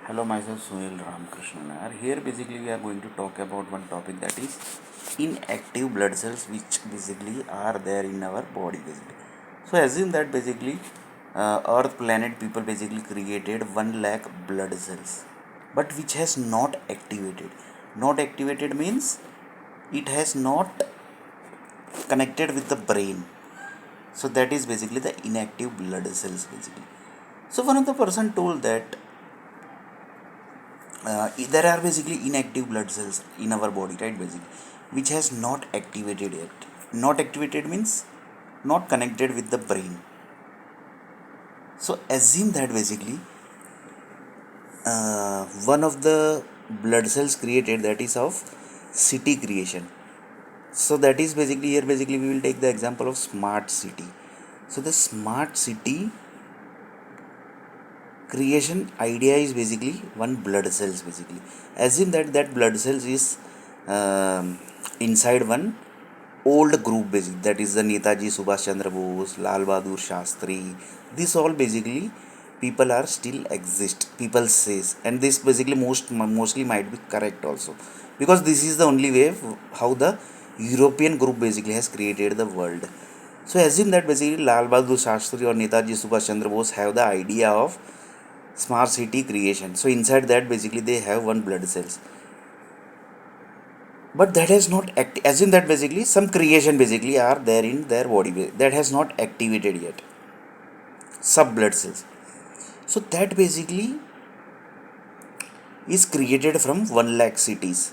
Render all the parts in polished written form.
Hello, myself Sunil NAIR. Here, basically, we are going to talk about one topic, that is inactive blood cells, which basically are there in our body. Basically, so assume that basically, Earth planet people basically created 1 lakh blood cells, but which has not activated. Not activated means it has not connected with the brain. So that is basically the inactive blood cells. Basically, so one of the person told that there are basically inactive blood cells in our body, right? Basically, which has not activated yet. Not activated means not connected with the brain. So assume that basically one of the blood cells created, that is of city creation. So that is basically, here basically we will take the example of smart city. So the smart city creation idea is basically one blood cells. Basically assume that blood cells is inside one old group, basically that is the Netaji Subhash Chandra Bose, Lal Bahadur Shastri. This all basically people are still exist, people says, and this basically mostly might be correct also, because this is the only way how the European group basically has created the world. So assume that basically Lal Bahadur Shastri or Netaji Subhash Chandra Bose have the idea of smart city creation. So inside that basically they have one blood cells, but that has not assume that basically some creation basically are there in their body that has not activated yet, sub blood cells. So that basically is created from 1 lakh cities,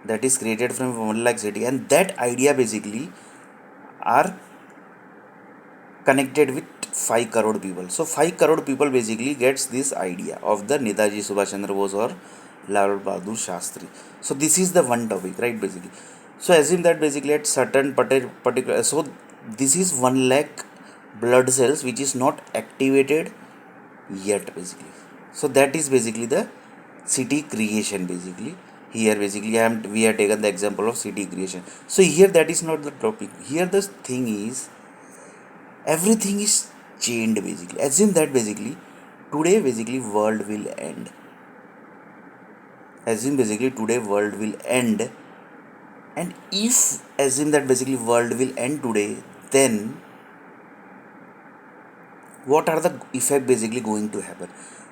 that is created from 1 lakh city, and that idea basically are connected with 5 crore people. So 5 crore people basically gets this idea of the Netaji Subhash Chandra Bose or Lal Bahadur Shastri. So this is the one topic, right? Basically, so assume that basically at certain particular, so this is 1 lakh blood cells which is not activated yet, basically. So that is basically the city creation. Basically here basically we have taken the example of city creation. So here that is not the topic. Here the thing is everything is chained. Basically assume that basically today basically world will end. Assume basically today world will end, and if assume that basically world will end today, then what are the effect basically going to happen?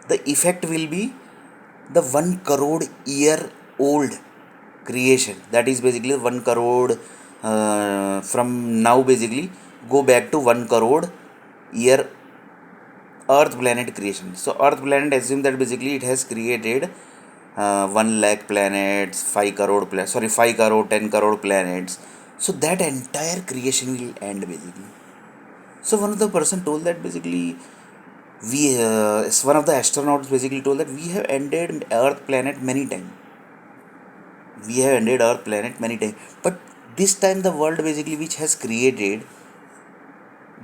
The effect will be the 1 crore year old creation, that is basically 1 crore from now basically go back to 1 crore year earth planet creation. So earth planet, assume that basically it has created 1 lakh planets, 5 crore 5 crore 10 crore planets. So that entire creation will end basically. So one of the person told that basically we one of the astronauts basically told that we have ended earth planet many times, we have ended our planet many times, but this time the world basically which has created,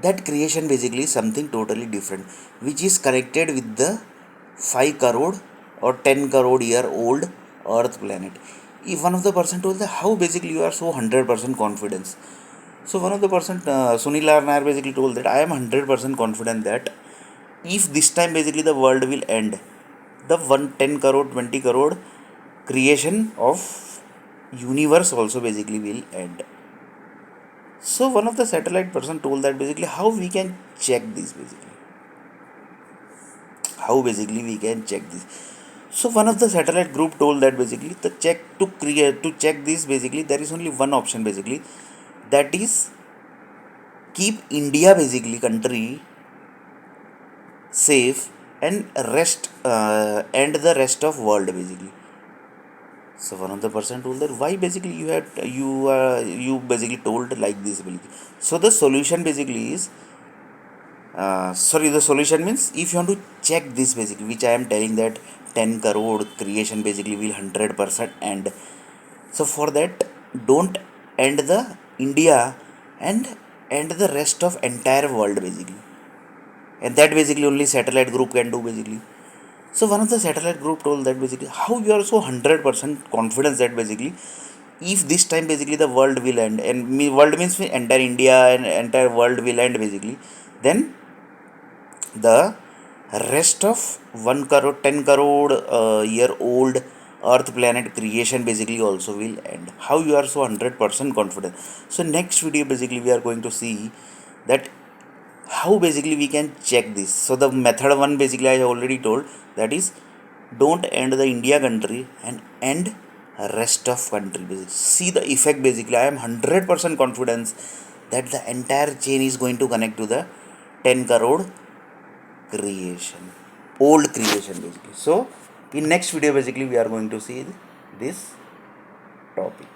that creation basically is something totally different, which is connected with the 5 crore or 10 crore year old earth planet. If one of the person told that how basically you are so 100% confidence. So one of the person Sunil Nair basically told that I am 100% confident that if this time basically the world will end, the 110 crore 20 crore creation of universe also basically will end. So one of the satellite person told that basically how we can check this, basically how basically we can check this. So one of the satellite group told that basically the check to check this, basically there is only one option basically, that is keep India basically country safe, and the rest of world basically. So one of the person told that why basically you basically told like this basically. So the solution basically is the solution means if you want to check this basically, which I am telling that 10 crore creation basically will 100% end. So for that, don't end the India, and end the rest of entire world basically, and that basically only satellite group can do basically. So one of the satellite group told that basically how you are so 100% confidence that basically if this time basically the world will end, and world means entire India and entire world will end basically, then the rest of 1 crore 10 crore year old earth planet creation basically also will end. How you are so 100% confident? So next video basically we are going to see that how basically we can check this. So the method one basically I already told, that is don't end the India country and end rest of country. Basically see the effect. Basically I am 100% confidence that the entire chain is going to connect to the 10 crore creation, old creation basically. So in next video basically we are going to see this topic.